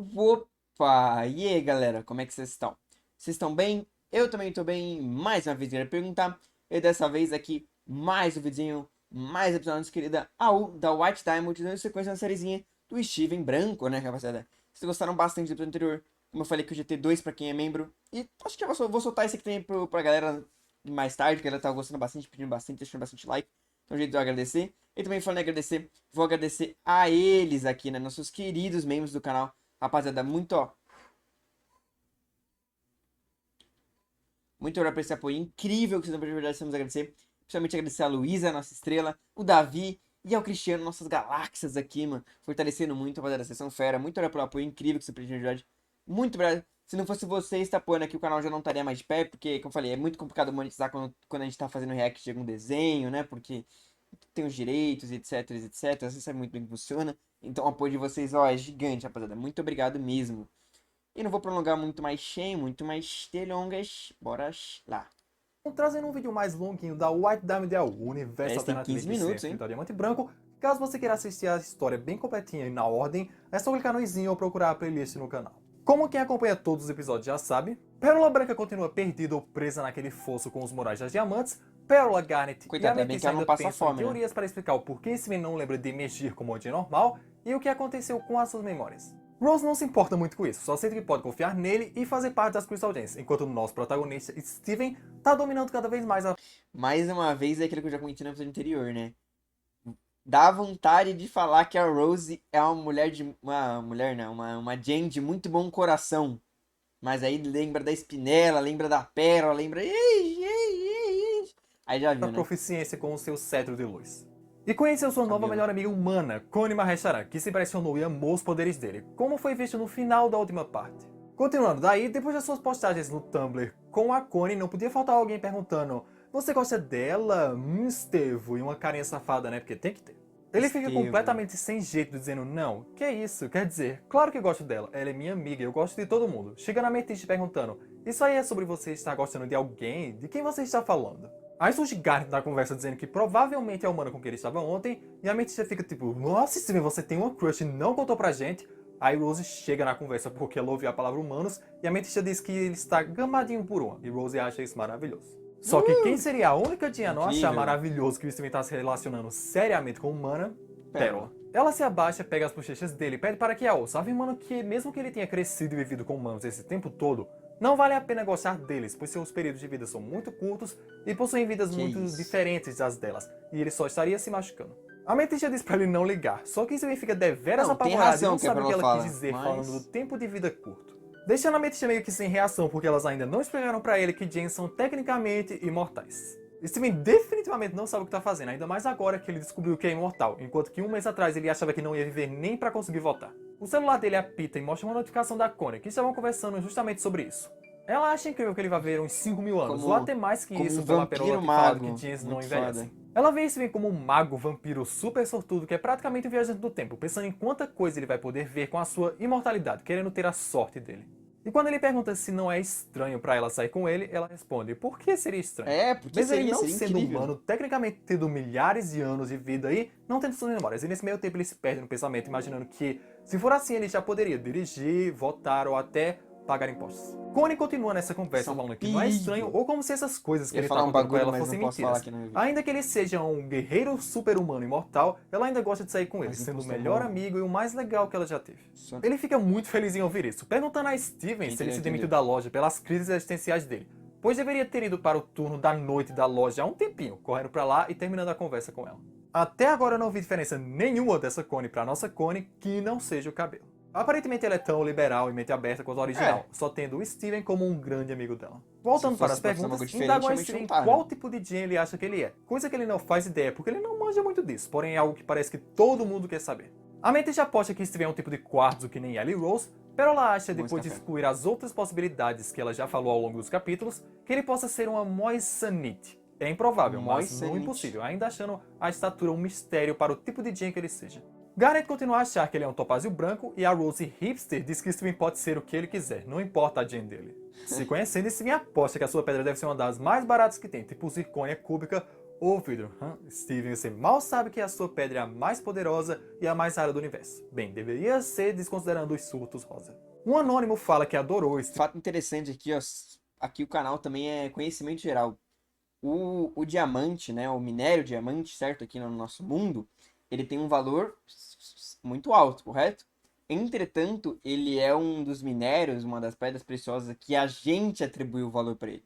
Opa! E aí, galera, como é que vocês estão? Vocês estão bem? Eu também estou bem. Mais uma vez, queria perguntar. E dessa vez aqui, mais um videozinho, mais episódio, nossa querida AU da White Diamond, dando sequência na sériezinha do Steven Branco, né, rapaziada? Vocês gostaram bastante do episódio anterior. Como eu falei que o GT2 pra quem é membro. E acho que eu vou soltar esse aqui também pra galera mais tarde, que ela tá gostando bastante, pedindo bastante, deixando bastante like. Então, jeito de eu agradecer. E também falando em agradecer, vou agradecer a eles aqui, né, nossos queridos membros do canal. Rapaziada, muito obrigado por esse apoio incrível que vocês dão pra verdade, precisamos agradecer. Principalmente agradecer a Luísa, nossa estrela, o Davi e ao Cristiano, nossas galáxias aqui, mano. Fortalecendo muito, rapaziada, vocês são fera. Muito obrigado pelo apoio incrível que vocês prestam de verdade. Muito obrigado. Se não fosse vocês tá apoiando aqui, o canal já não estaria mais de pé, porque, como eu falei, é muito complicado monetizar quando a gente tá fazendo react de algum desenho, né? Porque tem os direitos, etc, etc. Você sabe muito bem que funciona. Então o apoio de vocês, ó, é gigante, rapaziada. Muito obrigado mesmo. E não vou prolongar muito mais delongas. Bora lá. Trazendo um vídeo mais longuinho da White Diamond, o universo Parece que tem alternativo 15 de ser minutos, hein? feito a Diamante Branco. Caso você queira assistir a história bem completinha e na ordem, é só clicar no izinho ou procurar a playlist no canal. Como quem acompanha todos os episódios já sabe, Pérola Branca continua perdida ou presa naquele fosso com os Morais das Diamantes. Pérola, Garnet e Coitado, ainda bem que Amethyst ela não ainda passa pensam em fome, né? teorias para explicar o porquê Steven não lembra de mexer como um dia normal e o que aconteceu com as suas memórias. Rose não se importa muito com isso, só sente que pode confiar nele e fazer parte das Crystal Gems, enquanto o nosso protagonista, Steven, tá dominando cada vez mais a... Mais uma vez é aquilo que eu já comentei no episódio anterior, né? Dá vontade de falar que a Rose é uma mulher de. Uma mulher, não, uma Jane de muito bom coração. Mas aí lembra da Spinella, lembra da Pérola, lembra. Aí já viu, né? proficiência com o seu cetro de luz. E conheceu sua nova Cabelo. melhor amiga humana, Connie Mahesharan, que se impressionou e amou os poderes dele, como foi visto no final da última parte. Continuando daí, depois das suas postagens no Tumblr com a Connie, não podia faltar alguém perguntando: você gosta dela? Estevo, e uma carinha safada, né? Porque tem que ter. Ele fica Estevo. completamente sem jeito, dizendo: não, que é isso? Quer dizer, claro que gosto dela, ela é minha amiga, eu gosto de todo mundo. Chega na Amethyst perguntando: isso aí é sobre você estar gostando de alguém? De quem você está falando? Aí surge Garnet na conversa dizendo que provavelmente é a humana com quem ele estava ontem, e a Amethyst fica tipo: nossa, Steven, você tem uma crush e não contou pra gente? Aí Rose chega na conversa porque ela ouviu a palavra humanos, e a Amethyst diz que ele está gamadinho por uma, e Rose acha isso maravilhoso. Só que quem seria a única Dia a não achar Incrível. maravilhoso que o Steven está se relacionando seriamente com humana? Pérola. Pérola. Ela se abaixa, pega as bochechas dele e pede para que a ouça, afirmando que mesmo que ele tenha crescido e vivido com humanos esse tempo todo, não vale a pena gostar deles, pois seus períodos de vida são muito curtos e possuem vidas Que muito isso. diferentes das delas, e ele só estaria se machucando. A Metisha diz pra ele não ligar, só que Steven fica deveras Não, tem apavorado e razão não que a sabe o que Pérola ela quis fala, dizer mas- falando do tempo de vida curto. Deixando a Metisha meio que sem reação porque elas ainda não explicaram pra ele que James são tecnicamente imortais. Steven definitivamente não sabe o que tá fazendo, ainda mais agora que ele descobriu que é imortal, enquanto que um mês atrás ele achava que não ia viver nem pra conseguir voltar. O celular dele apita e mostra uma notificação da Connie, que estavam conversando justamente sobre isso. Ela acha incrível que ele vai viver uns 5 mil anos, Como- ou até mais que como isso um pela Pérola vampiro ter falado mago. que James não Muito envelhecem. foda. Ela vê Steven como um mago vampiro super sortudo que é praticamente um viajante do tempo, pensando em quanta coisa ele vai poder ver com a sua imortalidade, querendo ter a sorte dele. E quando ele pergunta se não é estranho pra ela sair com ele, ela responde: por que seria estranho? É, porque Mesmo ele seria, não seria sendo incrível. humano, tecnicamente tendo milhares de anos de vida aí, não tendo suas memórias. E nesse meio tempo ele se perde no pensamento, imaginando que, se for assim, ele já poderia dirigir, votar ou até pagar impostos. Connie continua nessa conversa São falando que não é estranho, perigo. ou como se essas coisas que Eu ia ele tá falar um contando com bagulho, ela mas fossem não posso falar mentiras. aqui no vídeo. Ainda que ele seja um guerreiro super-humano imortal, ela ainda gosta de sair com ele, Mas sendo o imposto é melhor bom. amigo e o mais legal que ela já teve. Só- Ele fica muito feliz em ouvir isso, perguntando a Steven se ele se demitiu da loja pelas crises existenciais dele, pois deveria ter ido para o turno da noite da loja há um tempinho, correndo pra lá e terminando a conversa com ela. Até agora eu não vi diferença nenhuma dessa Connie pra nossa Connie que não seja o cabelo. Aparentemente ela é tão liberal e mente aberta quanto a original, só tendo o Steven como um grande amigo dela. Voltando Se para fosse as pra fazer perguntas, algo diferente, indagam a realmente Steven não tá, qual né? tipo de Jin ele acha que ele é, coisa que ele não faz ideia porque ele não manja muito disso, porém é algo que parece que todo mundo quer saber. A mente já aposta que Steven é um tipo de quartzo que nem ela e Rose, pero ela acha, Bom depois de café. excluir as outras possibilidades que ela já falou ao longo dos capítulos, que ele possa ser uma Moissanite. É improvável, mas não Moissanite. impossível, ainda achando a estatura um mistério para o tipo de Jin que ele seja. Garnet continua a achar que ele é um topázio branco e a Rose Hipster diz que Steven pode ser o que ele quiser, não importa a Jin dele. Se conhecendo, Steven aposta que a sua pedra deve ser uma das mais baratas que tem, tipo zircônia cúbica Ô vidro, Steven, você mal sabe que a sua pedra é a mais poderosa e a mais rara do universo. Bem, deveria ser desconsiderando os surtos rosa. Um anônimo fala que adorou Steven. Fato interessante aqui, ó. Aqui o canal também é conhecimento geral. O diamante, né? O minério diamante, certo? Aqui no nosso mundo, ele tem um valor muito alto, correto? Entretanto, ele é um dos minérios, uma das pedras preciosas que a gente atribuiu o valor para ele.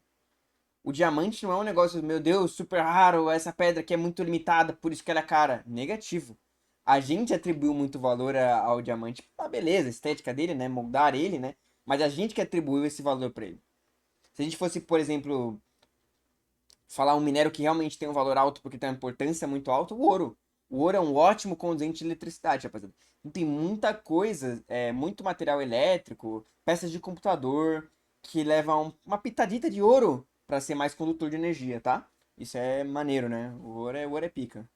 O diamante não é um negócio, meu Deus, super raro, essa pedra aqui é muito limitada, por isso que ela é cara. Negativo. A gente atribuiu muito valor ao diamante. Ah, beleza, a estética dele, né? Moldar ele, né? Mas a gente que atribuiu esse valor para ele. Se a gente fosse, por exemplo, falar um minério que realmente tem um valor alto porque tem uma importância muito alta, o ouro. O ouro é um ótimo conduzente de eletricidade, rapaziada. Então, tem muita coisa, muito material elétrico, peças de computador, que levam uma pitadita de ouro para ser mais condutor de energia, tá? Isso é maneiro, né? O ouro é pica.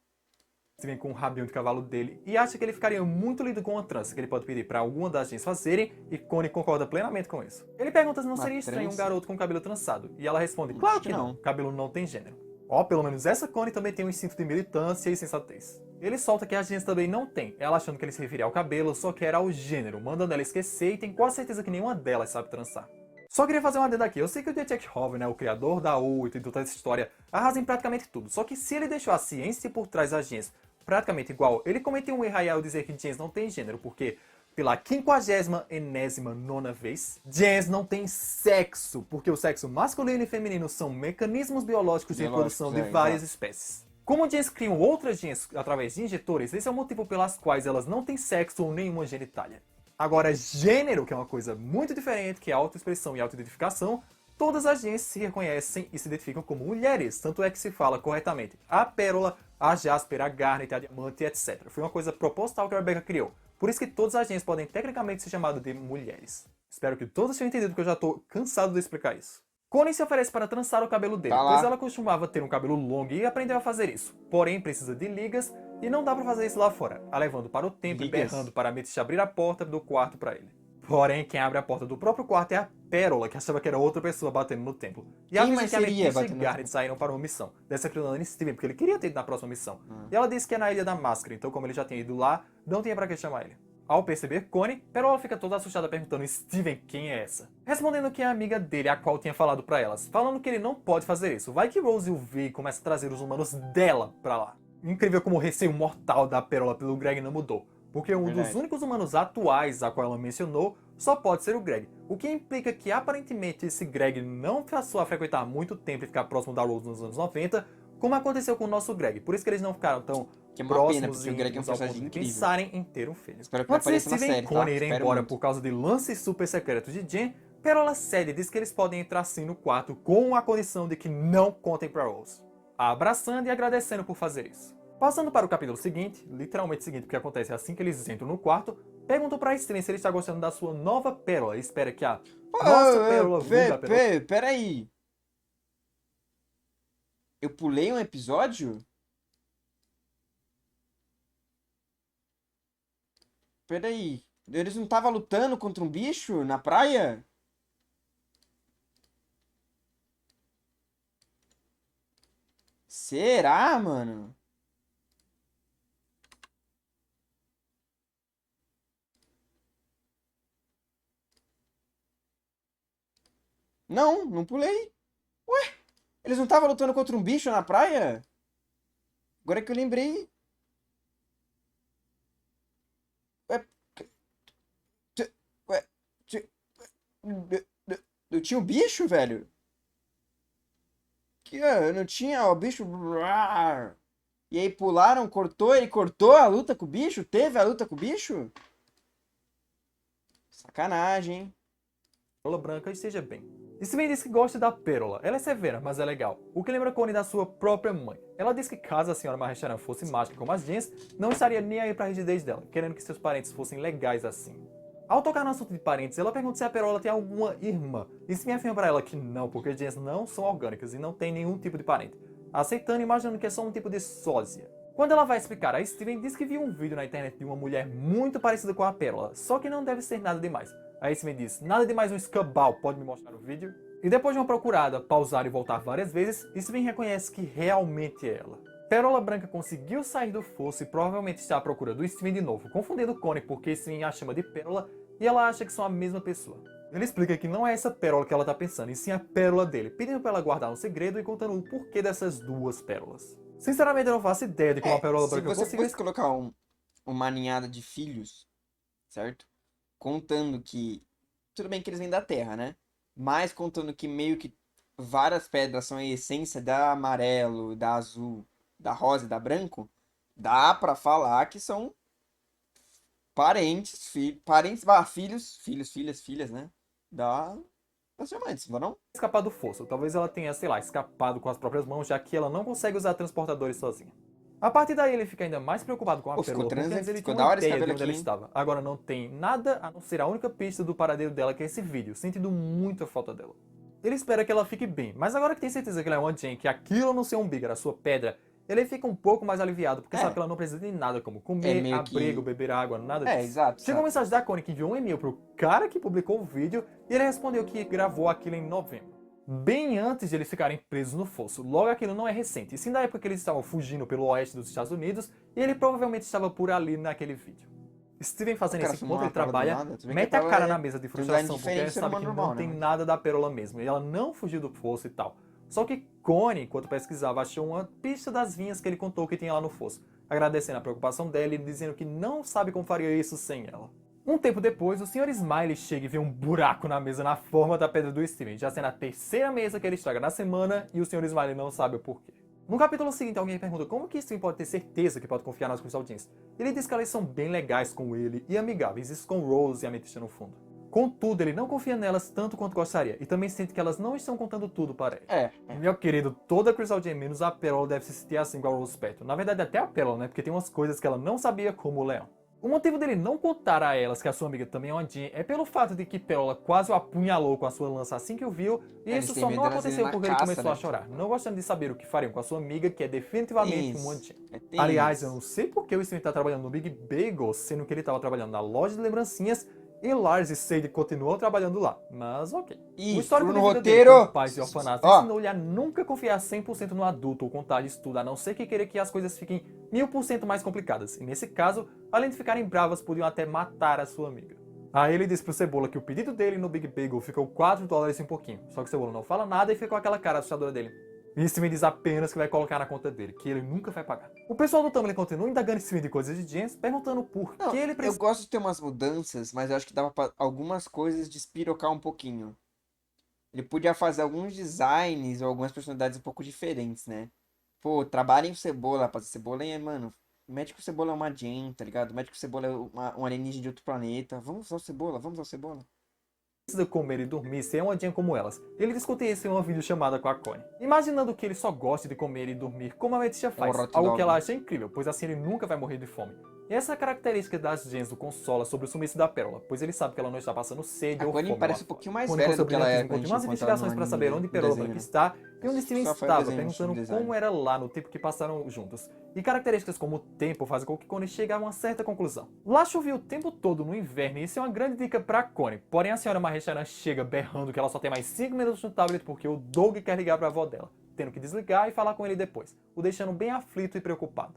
Steven com o rabinho de cavalo dele e acha que ele ficaria muito lindo com uma trança que ele pode pedir para alguma das gente fazerem e Connie concorda plenamente com isso. Ele pergunta se não seria estranho um garoto com cabelo trançado e ela responde, claro que não, cabelo não tem gênero. Ó, pelo menos essa Connie também tem um instinto de militância e sensatez. Ele solta que a gente também não tem, ela achando que ele se referia ao cabelo, só que era ao gênero, mandando ela esquecer e tem quase certeza que nenhuma delas sabe trançar. Só queria fazer uma adenda aqui, eu sei que o Detective Hover, né, o criador da Ult e toda essa história, arrasa em praticamente tudo, só que se ele deixou a ciência por trás das gens praticamente igual, ele cometeu um erro aí ao dizer que gens não tem gênero, porque pela 50ª vez, gens não tem sexo, porque o sexo masculino e feminino são mecanismos biológicos de reprodução de várias espécies. Como gens criam outras gens através de injetores, esse é o motivo pelas quais elas não têm sexo ou nenhuma genitália. Agora, gênero, que é uma coisa muito diferente, que é autoexpressão e autoidentificação, todas as gens se reconhecem e se identificam como mulheres, tanto é que se fala corretamente a pérola, a jasper, a garnet, a diamante, etc. Foi uma coisa proposital que a Rebecca criou. Por isso que todas as gens podem tecnicamente ser chamadas de mulheres. Espero que todos tenham entendido, porque eu já tô cansado de explicar isso. Connie se oferece para trançar o cabelo dele, pois ela costumava ter um cabelo longo e aprendeu a fazer isso. Porém, precisa de ligas e não dá para fazer isso lá fora, a levando para o templo e berrando para a Amethyst abrir a porta do quarto para ele. Porém, quem abre a porta do próprio quarto é a Pérola, que achava que era outra pessoa batendo no templo. E avisa que a Amethyst e Garnet saíram para uma missão, dessa criando Steven, porque ele queria ter ido na próxima missão. E ela disse que é na Ilha da Máscara, então como ele já tinha ido lá, não tinha pra que chamar ele. Ao perceber Connie, Pérola fica toda assustada perguntando Steven quem é essa? Respondendo que é a amiga dele, a qual tinha falado pra elas, falando que ele não pode fazer isso. Vai que Rose o vê e começa a trazer os humanos dela pra lá. Incrível como o receio mortal da Pérola pelo Greg não mudou, porque um dos únicos humanos atuais a qual ela mencionou só pode ser o Greg, o que implica que aparentemente esse Greg não passou a frequentar muito tempo e ficar próximo da Rose nos anos 90, como aconteceu com o nosso Greg, por isso que eles não ficaram tão próximos e ao ponto de pensarem em ter um filho. Antes de Steven e Connie irem embora por causa de lances super secretos de Jen, Pérola cede e diz que eles podem entrar sim no quarto com a condição de que não contem pra Rose, a abraçando e agradecendo por fazer isso. Passando para o capítulo seguinte, literalmente seguinte, porque acontece assim que eles entram no quarto, perguntam pra Steven se ele está gostando da sua nova pérola e espera que a nossa pérola vulga pérola... Peraí. Eu pulei um episódio? Peraí. Eles não estavam lutando contra um bicho na praia? Será, mano? Não, não pulei. Ué, eles não estavam lutando contra um bicho na praia? Agora que eu lembrei. Ué, ué, eu tinha um bicho, velho? Que eu não tinha o bicho. E aí pularam, cortou, ele cortou a luta com o bicho? Teve a luta com o bicho? Sacanagem, hein? Pérola branca esteja bem. Steven diz que gosta da Pérola. Ela é severa, mas é legal. O que lembra Connie da sua própria mãe. Ela diz que caso a senhora Mahesharan fosse mágica como as gens, não estaria nem aí pra rigidez dela, querendo que seus parentes fossem legais assim. Ao tocar no assunto de parentes, ela pergunta se a Pérola tem alguma irmã. E Steven afirma pra ela que não, porque gens não são orgânicas e não tem nenhum tipo de parente. Aceitando e imaginando que é só um tipo de sósia. Quando ela vai explicar, a Steven diz que viu um vídeo na internet de uma mulher muito parecida com a Pérola, só que não deve ser nada demais. Aí Steven diz, nada demais um escambau, pode me mostrar o vídeo? E depois de uma procurada, pausar e voltar várias vezes, Steven reconhece que realmente é ela. Pérola Branca conseguiu sair do fosso e provavelmente está à procura do Steven de novo, confundindo Connie porque Steven a chama de Pérola e ela acha que são a mesma pessoa. Ele explica que não é essa pérola que ela está pensando, e sim a pérola dele, pedindo para ela guardar um segredo e contando o porquê dessas duas pérolas. Sinceramente, eu não faço ideia de como a Pérola Branca Se você conseguiu... fosse colocar uma ninhada de filhos, certo? Contando que. Tudo bem que eles vêm da Terra, né? Mas contando que meio que várias pedras são a essência da amarelo, da azul, da rosa e da branco, dá pra falar que são parentes, filhas, né? Das diamantes, não é não? escapar do fosso. Talvez ela tenha, sei lá, escapado com as próprias mãos, já que ela não consegue usar transportadores sozinha. A partir daí ele fica ainda mais preocupado com a Pô, ficou Pérola, porque antes ele ficou tinha da uma hora esse ideia de cabelo onde aqui, ela hein? estava. Agora não tem nada a não ser a única pista do paradeiro dela, que é esse vídeo, sentindo muita falta dela. Ele espera que ela fique bem, mas agora que tem certeza que ela é uma Jen, que aquilo no seu umbigo era sua pedra, ele fica um pouco mais aliviado, porque sabe que ela não precisa de nada como comer, meio abrigo, que. beber água, nada disso. Exato. Chegou uma mensagem da Connie que enviou um e-mail pro cara que publicou o vídeo e ele respondeu que gravou aquilo em novembro. Bem antes de eles ficarem presos no fosso. Logo, aquilo não é recente, e sim da época que eles estavam fugindo pelo oeste dos Estados Unidos e ele provavelmente estava por ali naquele vídeo. Steven fazendo Cara, esse filmou encontro, uma ele prova do trabalha, nada, tudo bem que mete a a Pérola cara é na mesa de de um design frustração, porque diferente ele do ser sabe que humano não normal, tem né? nada da Pérola mesmo, e ela não fugiu do fosso e tal. Só que Connie, enquanto pesquisava, achou uma pista das vinhas que ele contou que tinha lá no fosso, agradecendo a preocupação dela e dizendo que não sabe como faria isso sem ela. Um tempo depois, o Sr. Smiley chega e vê um buraco na mesa na forma da pedra do Steven, já sendo a terceira mesa que ele estraga na semana e o Sr. Smiley não sabe o porquê. No capítulo seguinte, alguém pergunta como que Steven pode ter certeza que pode confiar nas Crystal Gems. Ele diz que elas são bem legais com ele e amigáveis, isso com Rose e a Amethyst no fundo. Contudo, ele não confia nelas tanto quanto gostaria, e também sente que elas não estão contando tudo para ele. Meu querido, toda Crystal Gem menos a Pérola deve se sentir assim com a Rose perto. Na verdade, até a Pérola, né? Porque tem umas coisas que ela não sabia, como o leão. O motivo dele não contar a elas que a sua amiga também é uma Jean é pelo fato de que Pérola quase o apunhalou com a sua lança assim que o viu, e isso só não aconteceu porque ele começou a chorar, não gostando de saber o que fariam com a sua amiga, que é definitivamente uma Jean. Aliás, eu não sei porque o Steven está trabalhando no Big Bagel, sendo que ele estava trabalhando na loja de lembrancinhas, e Lars e Sadie continuam trabalhando lá, mas ok. O histórico de vida dele com pais e orfanatos ensinou-lhe a nunca confiar 100% no adulto ou contar de tudo, a não ser que queira que as coisas fiquem 1000% mais complicadas. E nesse caso, além de ficarem bravas, podiam até matar a sua amiga. Aí ele diz pro Cebola que o pedido dele no Big Bagel ficou $4 e um pouquinho. Só que o Cebola não fala nada e fica com aquela cara assustadora dele. E Steven diz apenas que vai colocar na conta dele, que ele nunca vai pagar. O pessoal do Tumblr continua indagando Steven de coisas de Jens, perguntando por que ele precisa... Eu gosto de ter umas mudanças, mas eu acho que dava pra algumas coisas despirocar um pouquinho. Ele podia fazer alguns designs ou algumas personalidades um pouco diferentes, né? Pô, trabalhem com Cebola, rapaz. Cebola é, mano... O Médico Cebola é uma Jen, tá ligado? O Médico Cebola é um alienígena de outro planeta. Vamos usar o Cebola, vamos usar o Cebola. Precisa comer e dormir ser uma Jen como elas. Ele discute isso em uma videochamada com a Connie. Imaginando que ele só goste de comer e dormir como a Amethyst faz, algo que ela acha incrível, pois assim ele nunca vai morrer de fome. E essa é a característica das Gens o consola sobre o sumiço da Pérola, pois ele sabe que ela não está passando sede ou fome. A Connie parece um pouquinho mais Connie velha do que ela é quando a gente umas investigações para saber onde Pérola Branca está e onde Steven estava, perguntando como era lá no tempo que passaram juntos. E características como o tempo fazem com que Connie chegue a uma certa conclusão. Lá chovia o tempo todo no inverno e isso é uma grande dica para Connie. Porém a senhora Mahecharan chega berrando que ela só tem mais 5 minutos no tablet porque o Doug quer ligar para a avó dela, tendo que desligar e falar com ele depois, o deixando bem aflito e preocupado.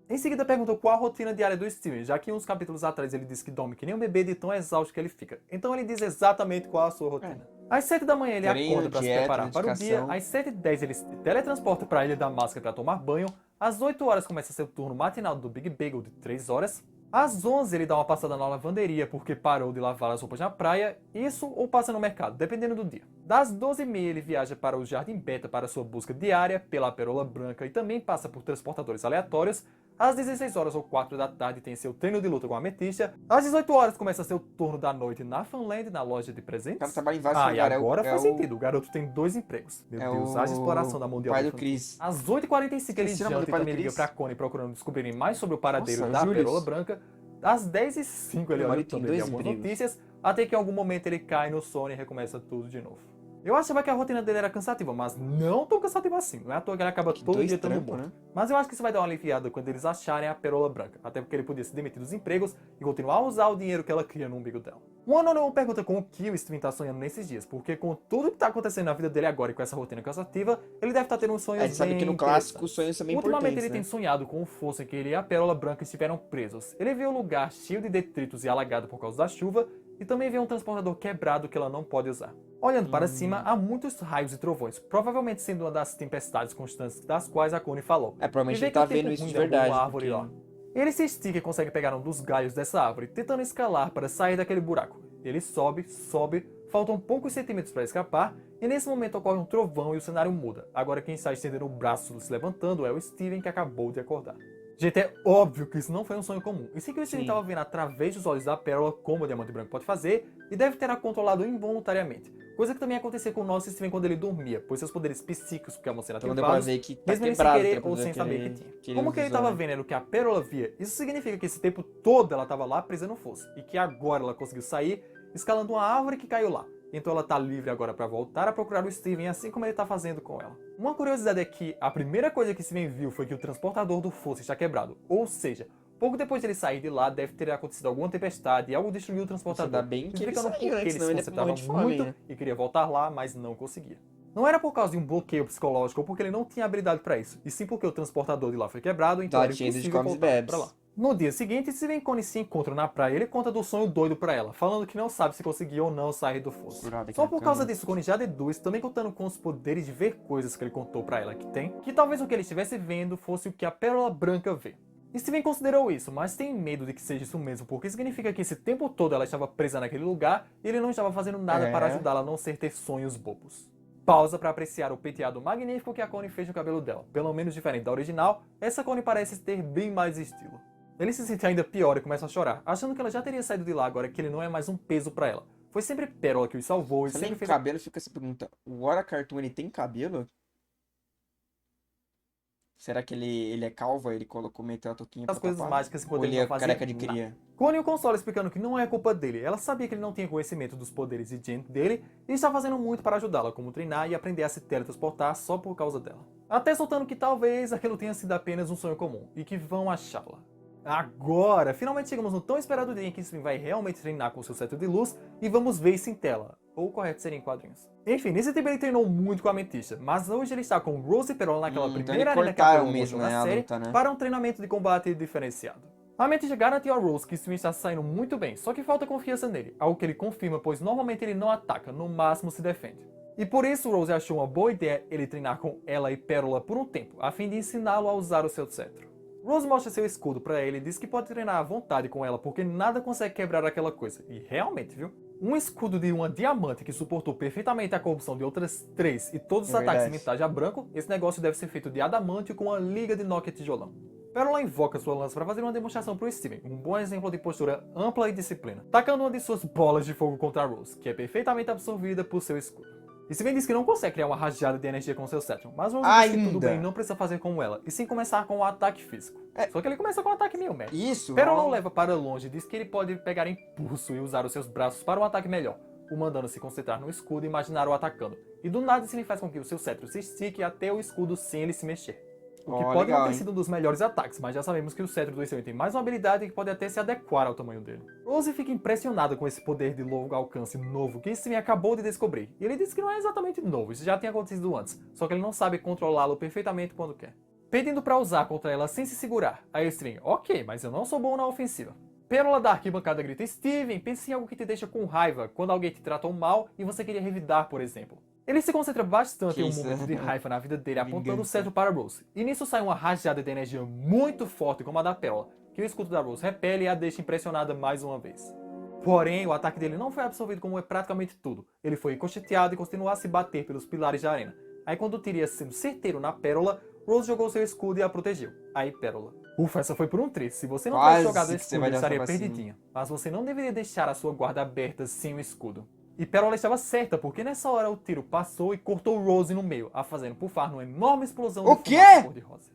Em seguida perguntou qual a rotina diária do Steven, já que uns capítulos atrás ele disse que dorme que nem um bebê de tão exausto que ele fica. Então ele diz exatamente qual a sua rotina. Às 7 da manhã ele acorda para se preparar para o dia, às 7h10 ele se teletransporta para a Ilha da Máscara para tomar banho, às 8 horas começa seu turno matinal do Big Bagel de 3 horas, às 11 ele dá uma passada na lavanderia porque parou de lavar as roupas na praia, isso ou passa no mercado, dependendo do dia. Das 12h30 ele viaja para o Jardim Beta para sua busca diária pela Pérola Branca e também passa por transportadores aleatórios. Às 16 horas ou 4 da tarde tem seu treino de luta com a Amethyst. Às 18 horas começa seu turno da noite na Funland, na loja de presentes. O cara trabalha em vários lugares. E agora faz sentido, o garoto tem 2 empregos. Meu Deus, haja exploração da mão de obra. Pai do Chris. Às 8h45 ele janta e também liga pra Connie procurando descobrirem mais sobre o paradeiro da Pérola Branca. Às 10h05 ele olha o Tumblr de algumas notícias, até que em algum momento ele cai no sono e recomeça tudo de novo. Eu achava que a rotina dele era cansativa, mas não tão cansativa assim. Não é à toa que ele acaba todo dois dia estando trampos, morto. né? Mas eu acho que isso vai dar uma aliviada quando eles acharem a Pérola Branca. Até porque ele podia se demitir dos empregos e continuar a usar o dinheiro que ela cria no umbigo dela. Um anônimo pergunta com o que o Steven tá sonhando nesses dias, porque com tudo que tá acontecendo na vida dele agora e com essa rotina cansativa, ele deve estar tendo uns sonhos A gente sabe bem que no clássico os interessantes. sonhos são bem Ultimamente importantes, ele tem né? sonhado com o fosso em que ele e a Pérola Branca estiveram presos. Ele vê o lugar cheio de detritos e alagado por causa da chuva, e também vê um transportador quebrado que ela não pode usar. Olhando para cima, há muitos raios e trovões, provavelmente sendo uma das tempestades constantes das quais a Connie falou. Provavelmente E vê ele que tá o tempo vendo isso ruim de derrubou verdade, uma árvore porque... lá. Ele se estica e consegue pegar um dos galhos dessa árvore, tentando escalar para sair daquele buraco. Ele sobe, faltam poucos centímetros para escapar, e nesse momento ocorre um trovão e o cenário muda. Agora quem está estendendo o braço se levantando é o Steven, que acabou de acordar. Gente, é óbvio que isso não foi um sonho comum. E sim que o Steven estava vendo através dos olhos da Pérola como o Diamante Branco pode fazer, e deve ter a controlado involuntariamente. Coisa que também acontecia com o nosso Steven quando ele dormia, pois seus poderes psíquicos ficavam sendo Então deu pra ativados, ver que tá mesmo ele sem quebrado, querer tá pra ou ver sem que saber ele- que tinha. que ele Como que ele usou, estava né? vendo era o que a Pérola via, isso significa que esse tempo todo ela estava lá presa no fosso, e que agora ela conseguiu sair, escalando uma árvore que caiu lá. Então ela tá livre agora para voltar a procurar o Steven, assim como ele tá fazendo com ela. Uma curiosidade é que a primeira coisa que Steven viu foi que o transportador do fosso está quebrado, ou seja, pouco depois de ele sair de lá, deve ter acontecido alguma tempestade e algo destruiu o transportador. Ainda bem que ele explicando saiu, por né? que Que ele senão se ele ia concentrava morrer de fome, muito né? e queria voltar lá, mas não conseguia. Não era por causa de um bloqueio psicológico ou porque ele não tinha habilidade para isso, e sim porque o transportador de lá foi quebrado, então Tá era cheio de impossível comes e voltar bebes. para lá. No dia seguinte, Steven e Connie se encontram na praia e ele conta do sonho doido pra ela, falando que não sabe se conseguiu ou não sair do fosso. Furado aqui Só na por causa cama. disso, Connie já deduz, também contando com os poderes de ver coisas que ele contou pra ela que tem, que talvez o que ele estivesse vendo fosse o que a Pérola Branca vê. Steven considerou isso, mas tem medo de que seja isso mesmo, porque significa que esse tempo todo ela estava presa naquele lugar e ele não estava fazendo nada para ajudá-la a não ser ter sonhos bobos. Pausa para apreciar o penteado magnífico que a Connie fez no cabelo dela. Pelo menos diferente da original, essa Connie parece ter bem mais estilo. Ele se sente ainda pior e começa a chorar, achando que ela já teria saído de lá agora que ele não é mais um peso pra ela. Foi sempre Pérola que o salvou e Se sempre nem fez... cabelo, fica essa pergunta. O Ora Cartoon, ele tem cabelo? Será que ele é calvo? Aí ele meteu a touquinha as pra coisas tapar? mágicas enquanto Ou ele ele não é fazia careca de nada. cria? Connie o consola explicando que não é culpa dele. Ela sabia que ele não tinha conhecimento dos poderes de Jen dele e está fazendo muito para ajudá-la, como treinar e aprender a se teletransportar só por causa dela. Até soltando que talvez aquilo tenha sido apenas um sonho comum e que vão achá-la. Agora, finalmente chegamos no tão esperado dia em que Steven vai realmente treinar com seu cetro de luz e vamos ver isso em tela. Ou o correto seria em quadrinhos. Enfim, nesse tempo ele treinou muito com a Ametista, mas hoje ele está com Rose e Pérola naquela Então primeira ele arena que a cortaram Pérola mesmo, mostrou né, na a série luta, né? para um treinamento de combate diferenciado. A Ametista garantiu a Rose que Steven está saindo muito bem, só que falta confiança nele, algo que ele confirma, pois normalmente ele não ataca, no máximo se defende. E por isso Rose achou uma boa ideia ele treinar com ela e Pérola por um tempo, a fim de ensiná-lo a usar o seu cetro. Rose mostra seu escudo pra ele e diz que pode treinar à vontade com ela porque nada consegue quebrar aquela coisa. E realmente, viu? Um escudo de uma diamante que suportou perfeitamente a corrupção de outras 3 e todos os É ataques verdade. em Taja Branco, esse negócio deve ser feito de adamante com uma liga de Nokia tijolão. Pérola invoca sua lança para fazer uma demonstração pro Steven, um bom exemplo de postura ampla e disciplina, tacando uma de suas bolas de fogo contra a Rose, que é perfeitamente absorvida por seu escudo. Steven diz que não consegue criar uma rajada de energia com seu cetro, mas Rose diz que tudo Ainda. bem, não precisa fazer como ela, e sim começar com um ataque físico. Só que ele começa com um ataque meio médio. Isso, Pérola o ó. leva para longe e diz que ele pode pegar impulso e usar os seus braços para um ataque melhor, o mandando se concentrar no escudo e imaginar o atacando. E do nada isso ele faz com que o seu cetro se estique até o escudo sem ele se mexer. O que Ó, pode legal, não ter hein? sido um dos melhores ataques, mas já sabemos que o cetro do Steven tem mais uma habilidade que pode até se adequar ao tamanho dele. Rose fica impressionada com esse poder de longo alcance novo que Steven acabou de descobrir. E ele diz que não é exatamente novo, isso já tinha acontecido antes, só que ele não sabe controlá-lo perfeitamente quando quer. Pedindo pra usar contra ela sem se segurar, aí Steven, ok, mas eu não sou bom na ofensiva. Pérola da arquibancada grita, Steven, pense em algo que te deixa com raiva, quando alguém te tratou mal e você queria revidar, por exemplo. Ele se concentra bastante Que em um isso, momento de raiva na vida dele, apontando o Vingança. cetro para Rose. E nisso sai uma rajada de energia muito forte como a da Pérola, que o escudo da Rose repele e a deixa impressionada mais uma vez. Porém, o ataque dele não foi absorvido como é praticamente tudo. Ele foi ricocheteado e continuou a se bater pelos pilares da arena. Aí quando teria sido certeiro na Pérola, Rose jogou seu escudo e a protegeu. Aí Pérola. Ufa, essa foi por um triz. Se você não tivesse Quase jogado o que você escudo, vai ele dar estaria essa vacina. perdidinha. Mas você não deveria deixar a sua guarda aberta sem o escudo. E Pérola estava certa, porque nessa hora o tiro passou e cortou Rose no meio, a fazendo pufar numa enorme explosão O de quê? fumaça cor-de-rosa.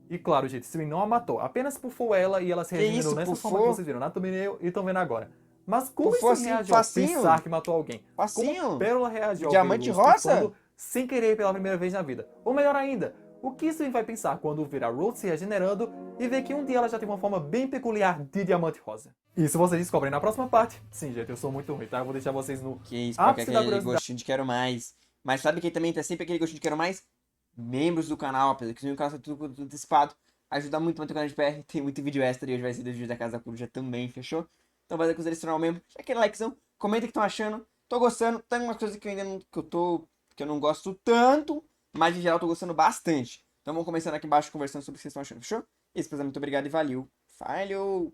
E claro, gente, Steven não a matou, apenas pufou ela e ela se Que regenerou isso, nessa pufou? forma que vocês viram na thumbnail e estão vendo agora. Mas como Por isso facinho, reage ao facinho. pensar que matou alguém? Como Facinho. Pérola reage ao Diamante ver Luz rosa? pulsando sem querer pela primeira vez na vida? Ou melhor ainda, o que Swain vai pensar quando ver a Rose se regenerando e ver que um dia ela já tem uma forma bem peculiar de diamante rosa? Isso vocês descobrem na próxima parte. Sim, gente, eu sou muito ruim, tá? Eu vou deixar vocês no Que isso, porque ápice da aquele curiosidade. gostinho de quero mais. Mas sabe quem também tá sempre aquele gostinho de quero mais? Membros do canal, apesar que o canal tá tudo antecipado. Ajuda muito a manter o canal de PR. Tem muito vídeo extra e hoje vai ser do vídeo da Casa da Coruja também, fechou? Então vai considerar se tornar um membro. Deixa aquele likezão. Comenta o que estão achando. Tô gostando. Tem umas coisas que eu ainda não, que eu não gosto tanto. Mas em geral tô gostando bastante. Então vamos começando aqui embaixo conversando sobre o que vocês estão achando, fechou? Isso, pessoal, muito obrigado e valeu. Falhou!